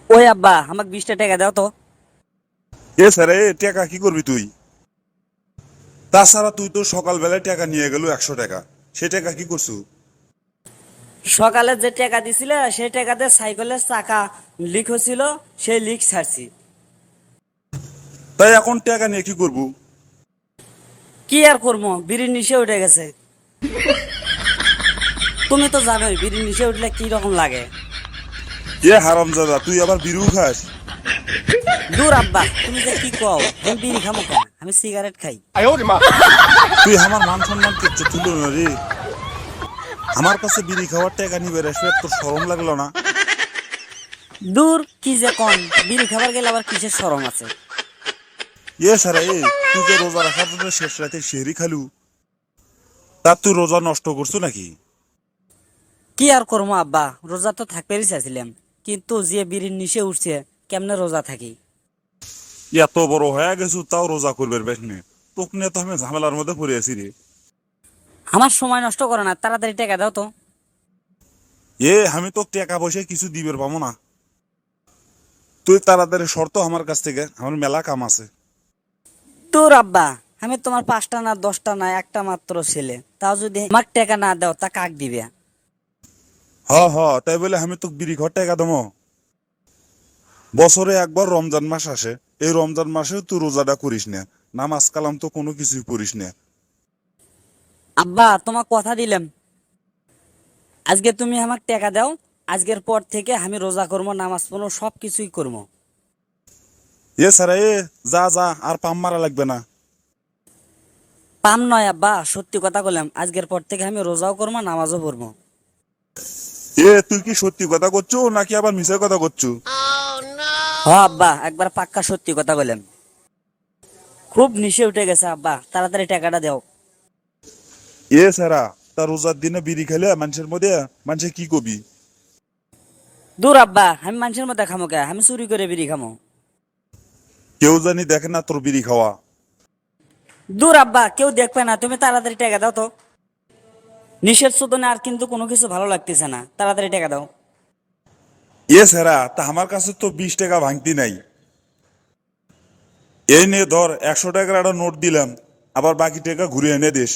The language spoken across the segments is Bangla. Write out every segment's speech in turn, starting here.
ওই আব্বা আমাকে 20টা টাকা দাও তো। এ স্যারে টাকা কি করবি তুই? তাছাড়া তুই তো সকালবেলায় টাকা নিয়ে গেল 100 টাকা, সে টাকা কি করছু? সকালে যে টাকা দিছিল সেই টাকাতে সাইকেলের চাকা লিক হয়েছিল, সেই লিক ছাড়ছি। তাই এখন টাকা নিয়ে কি করবো? কি আর করবো, বিড়ির নিচে উঠে গেছে। তুমি তো জানোই বিড়ির নিচে উঠলে কি রকম লাগে। এ হারামজাদা, তুই আবার বিড়িও খাস? দূর আব্বা, তুমি যে কি কও, আমি বিড়ি খামো কেন, আমি সিগারেট খাই। তুই আমার মান সম্মান কিচ্ছু তুলো না রে। আমার কাছে বিড়ি খাওয়ার টাকা নিবে আসবে, তোর শরম লাগলো না? দূর কি যে কন, বিড়ি খাবার গেলে আবার কিসের শরম আছে। এ স্যারে তুই যে রোজা রাখার জন্য শেষ রাতে সেহরি খালু, তার তুই রোজা নষ্ট করছো নাকি? কি আর করবো আব্বা, রোজা তো থাকতেই চাইছিলাম, কিন্তু যে বিড়ির নিচে উঠছে কেমনে রোজা থাকি। এত বড় হয়ে গেছু তাও রোজা করবে বেশ নে। তোকে নিয়ে তো আমি ঝামেলার মধ্যে পড়ে আছি রে। আমার সময় নষ্ট করো না, তাড়াতাড়ি টাকা দাও তো। আমি তো টাকা পয়সা কিছু দিবের পাবো না। তুই তাড়াতাড়ি শর্ত আমার কাছ থেকে, আমার মেলা কাম আছে। তোর আব্বা, আমি তোমার 5টা না 10টা না একটা মাত্র ছেলে, তাও যদি আমার টাকা না দাও তা কাক দিবে। হ তাই বলে আমি তোকে বিড়ি ঘর টাকা দেবো? বছরে একবার রমজান মাস আসে, এই রমজান মাসে তুই রোজাটা করিস না, নামাজ কালাম তো কোনো কিছুই পড়িস না। আব্বা তোমার কথা দিলাম, আজকে তুমি আমাকে টাকা দাও, আজকের পর থেকে আমি রোজা করবো, নামাজ পড়বো, সব কিছুই করবো। স্যার যা যা, আর পাম মারা লাগবে না। পাম নয় আব্বা, সত্যি কথা বললাম, আজকের পর থেকে আমি রোজাও করবো, নামাজও পড়বো। তুই কি সত্যি কথা করছো নাকি আবার মিছের কথা করছো? হ আব্বা, একবার পাক্কা সত্যি কথা বললাম। খুব নিচে উঠে গেছে আব্বা, তাড়াতাড়ি টাকাটা দাও। স্যারা, তা রোজার দিনে বিড়ি খেলে মানুষের মধ্যে মানুষে কি কবি? দূর আব্বা, আমি মানুষের মধ্যে খামো কে, আমি চুরি করে বিড়ি খামো। কেউ জানি দেখে না তোর বিড়ি খাওয়া। দূর আব্বা, কেউ দেখবে না, তুমি তাড়াতাড়ি টাকা দাও তো। নিষেধ শোধনে আর কিন্তু কোনো কিছু ভালো লাগতেছে না, তাড়াতাড়ি টাকা দাও। স্যারা, তা আমার কাছে তো 20 টাকা ভাঙতি নাই। এই নে ধর, 100 টাকার একটা নোট দিলাম, আবার বাকি টাকা ঘুরে এনে দিস।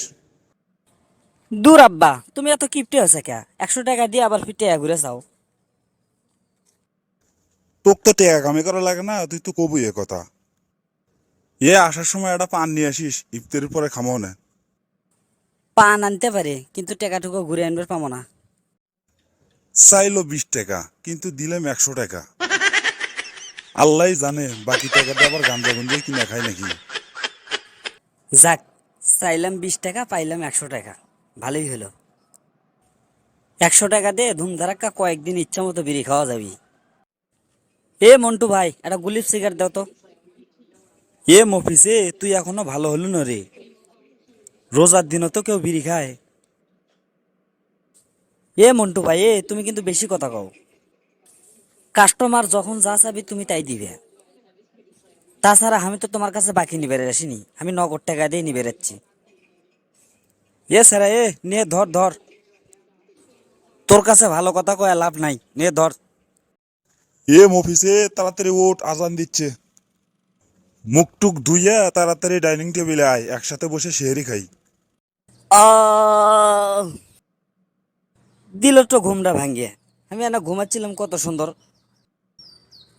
দূর আব্বা, তুমি এত কিপটে হয়েছে কে, 100 টাকা দিয়ে আবার ফির টাকা ঘুরে চাও। তোকে তো টাকা কামাই করা লাগে না, তুই তো কবই এ কথা। আসার সময় একটা পান নিয়ে আসিস, ইফতারের পরে খামো না। পান আনতে পারে, কিন্তু টাকাটুকু ঘুরে আনবে পাবো না। চাইলো 20 টাকা, কিন্তু দিলাম 100 টাকা। আল্লাহ জানে বাকি টাকাটা আবার গাঞ্জা গঞ্জে কিনা খায় নাকি। যাক, চাইলাম 20 টাকা, পাইলাম 100 টাকা, ভালোই হলো। 100 টাকা দিয়ে ধুমধারাক্কা কয়েকদিন ইচ্ছা মতো বিড়ি খাওয়া যাবি। এ মন্টু ভাই, একটা গুলিপ সিগারেট দাও তো। মফিসে তুই এখনো ভালো হলো না রে, রোজার দিনও তো কেউ বিড়ি খায়। মন্টু ভাই, তুমি কিন্তু বেশি কথা কও। কাস্টমার যখন যা চাবি তুমি তাই দিবে। তাছাড়া আমি তো তোমার কাছে বাকি নিবে আসিনি, আমি নগদ টাকা দিয়ে নিবে যাচ্ছি। স্যার, নে ধর ধর, তোর কাছে ভালো কথা কয়ে লাভ নাই, নে ধর। মফিসে তাড়াতাড়ি ওঠ, আজান দিচ্ছে। মুখ টুক ধুইয়া তাড়াতাড়ি ডাইনিং টেবিলে আয়, একসাথে বসে সেহরি খাই। আহ, দিল তো ঘুমটা ভাঙ্গিয়ে, আমি না ঘুমাচ্ছিলাম কত সুন্দর।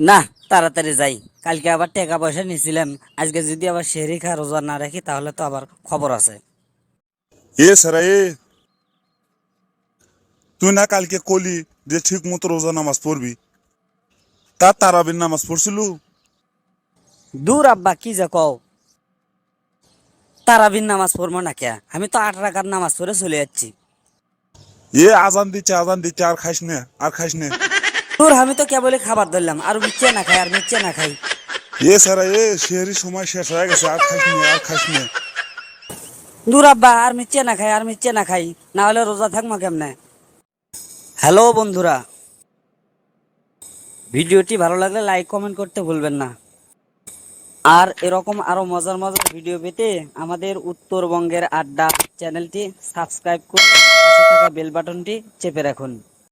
না, তাড়াতাড়ি যাই, কালকে আবার টাকা পয়সা নিয়েছিলাম, আজকে যদি আবার সেহরি খা রোজা না রাখি তাহলে তো আবার খবর আছে। স্যারা তুই না কালকে কলি যে ঠিক মতো রোজা নামাজ পড়বি, তা তারাবির নামাজ পড়ছিল? দূর আব্বা, কি যে কও, তারাবির নামাজ পড়বো না কে, আমি তো 8 রাকাত নামাজ পড়ে চলে যাচ্ছি। আজান দিচ্ছে আজান দিচ্ছে, আর খাইস না আর খাইস না। তোর আমি তো কেবলই খাবার ধরলাম, আর মিচ্ছে না খাই, আর মিচ্ছে না খাই। স্যারা সেহরির সময় শেষ হয়ে গেছে, আর খাইস না আর খাইস না। দূর আব্বা, আর মিচ্ছে না খাই, আর মিচ্ছে না খাই, না হলে রোজা থাকবো কেমনে। হ্যালো বন্ধুরা, ভিডিওটি ভালো লাগলে লাইক কমেন্ট করতে ভুলবেন না। আর এরকম আরো মজার মজার ভিডিও পেতে আমাদের উত্তরবঙ্গের আড্ডা চ্যানেলটি সাবস্ক্রাইব করে পাশে থাকা বেল বাটনটি চেপে রাখুন।